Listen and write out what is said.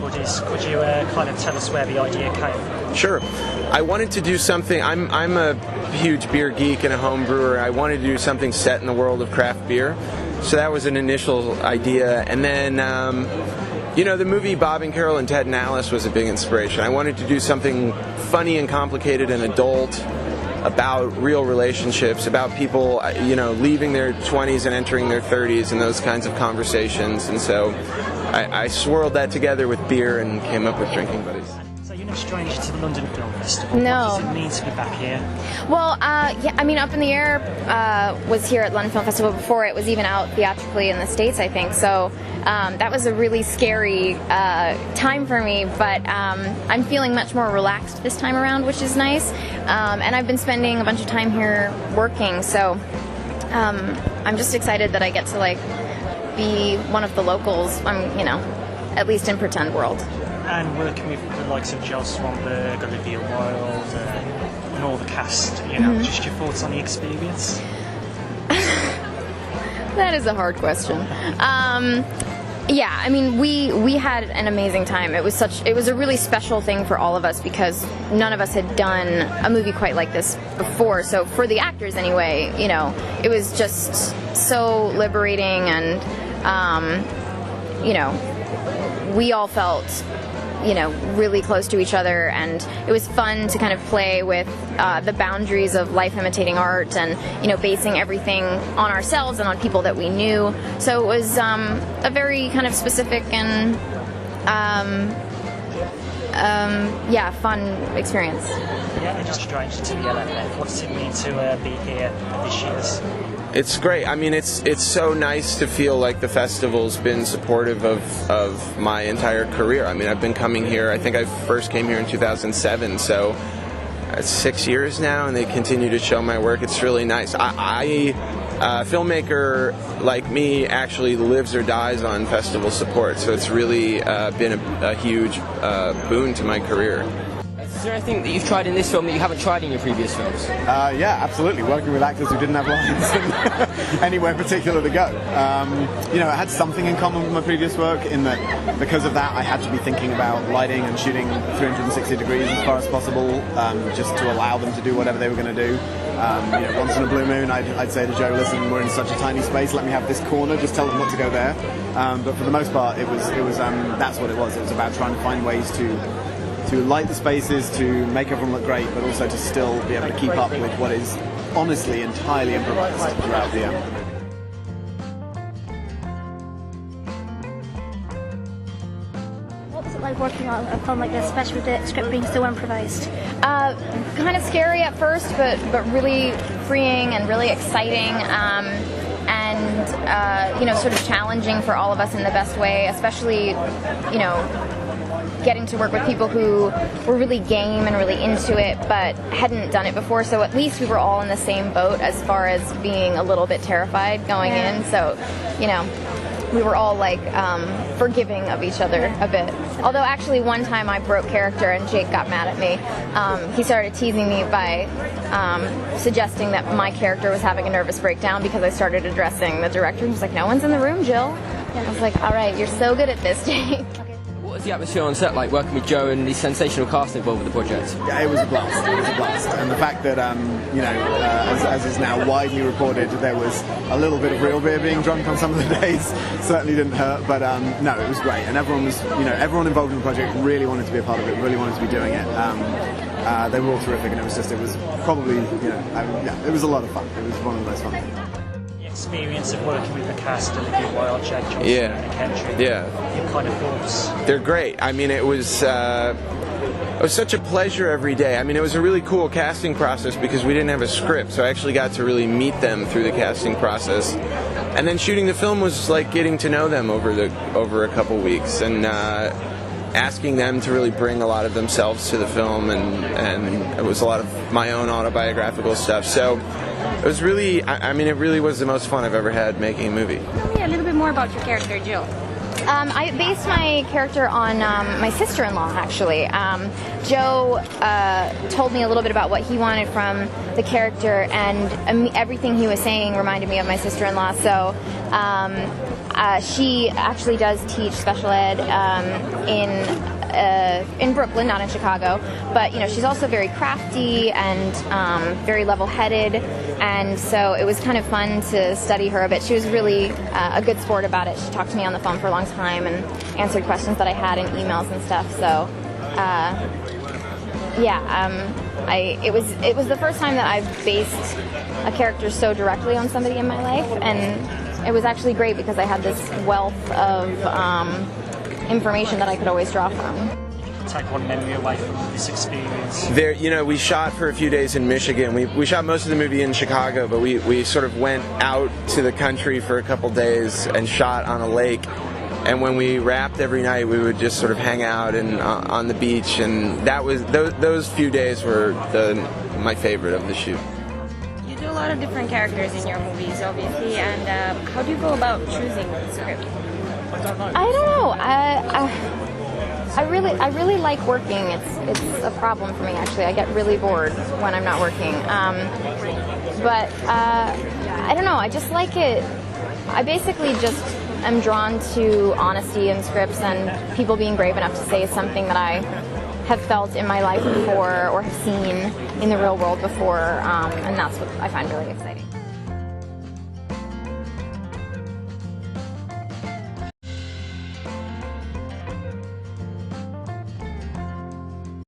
hoodies. Could you kind of tell us where the idea came from? Sure. I wanted to do something. I'm a huge beer geek and a home brewer. I wanted to do something set in the world of craft beer. So that was an initial idea. And then, the movie Bob and Carol and Ted and Alice was a big inspiration. I wanted to do something funny and complicated and adult about real relationships, about people, leaving their 20s and entering their 30s and those kinds of conversations. And so I swirled that together with beer and came up with Drinking Buddies. So you're no stranger to the London Film Festival. No. What does it mean to be back here? Well, Up in the Air was here at London Film Festival before it was even out theatrically in the States, I think. So that was a really scary time for me, but I'm feeling much more relaxed this time around, which is nice. And I've been spending a bunch of time here working, so I'm just excited that I get to be one of the locals. At least in pretend world. And working with the likes of Joel Swanberg, Olivia Wilde, and all the cast, just your thoughts on the experience? That is a hard question. We had an amazing time. It was a really special thing for all of us because none of us had done a movie quite like this before. So for the actors anyway, it was just so liberating, and we all felt really close to each other, and it was fun to kind of play with the boundaries of life imitating art, and basing everything on ourselves and on people that we knew. So it was a very kind of specific and fun experience. Yeah, and just strange to the LFF. What does it mean to be here this year's? It's great. I mean, it's so nice to feel like the festival's been supportive of my entire career. I mean, I've been coming here. I think I first came here in 2007, so it's 6 years now, and they continue to show my work. It's really nice. A filmmaker like me actually lives or dies on festival support, so it's really been a huge boon to my career. Is there anything that you've tried in this film that you haven't tried in your previous films? Yeah, absolutely. Working with actors who didn't have lines anywhere particular to go. It had something in common with my previous work in that because of that I had to be thinking about lighting and shooting 360 degrees as far as possible, just to allow them to do whatever they were going to do. Once in a blue moon I'd say to Joe, listen, we're in such a tiny space, let me have this corner, just tell them what to go there. But for the most part it was that's what it was. It was about trying to find ways to light the spaces, to make everyone look great, but also to still be able to keep up with what is honestly entirely improvised throughout the What was it like working on a film like this, especially with the script being so improvised? Kind of scary at first, but really freeing and really exciting. Sort of challenging for all of us in the best way, especially, getting to work with people who were really game and really into it but hadn't done it before, so at least we were all in the same boat as far as being a little bit terrified going in, so we were all forgiving of each other a bit. Although actually one time I broke character and Jake got mad at me. He started teasing me by suggesting that my character was having a nervous breakdown because I started addressing the director. He was like, "No one's in the room, Jill." I was like, "All right, you're so good at this, Jake." What was the atmosphere on set like, working with Joe and the sensational cast involved with the project? Yeah, it was a blast. It was a blast. And the fact that, as is now widely reported, there was a little bit of real beer being drunk on some of the days certainly didn't hurt. But no, it was great. And everyone was, everyone involved in the project really wanted to be a part of it, really wanted to be doing it. They were all terrific, and it was probably, it was a lot of fun. It was one of the most fun things. Experience of working with the cast, Olivia Wilde, Jack Johnson, and Kendrick. Yeah. Your kind of thoughts? They're great. I mean, it was such a pleasure every day. I mean, it was a really cool casting process because we didn't have a script, so I actually got to really meet them through the casting process. And then shooting the film was like getting to know them over a couple weeks, and asking them to really bring a lot of themselves to the film, and it was a lot of my own autobiographical stuff. So it was really, it really was the most fun I've ever had making a movie. Tell me a little bit more about your character, Jill. I based my character on my sister-in-law, actually. Joe told me a little bit about what he wanted from the character, and everything he was saying reminded me of my sister-in-law. So She actually does teach special ed in Brooklyn, not in Chicago. But she's also very crafty and very level-headed, and so it was kind of fun to study her a bit. She was really a good sport about it. She talked to me on the phone for a long time and answered questions that I had in emails and stuff. So it was the first time that I've based a character so directly on somebody in my life, and it was actually great because I had this wealth of information that I could always draw from. Take one memory away from this experience. We shot for a few days in Michigan. We shot most of the movie in Chicago, but we sort of went out to the country for a couple days and shot on a lake. And when we wrapped every night, we would just sort of hang out and on the beach, and that was those few days were my favorite of the shoot. You do a lot of different characters in your movies, obviously, and how do you go about choosing the script? I don't know. I really like working. It's a problem for me, actually. I get really bored when I'm not working. But I don't know. I just like it. I basically just am drawn to honesty in scripts and people being brave enough to say something that I have felt in my life before or have seen in the real world before, and that's what I find really exciting.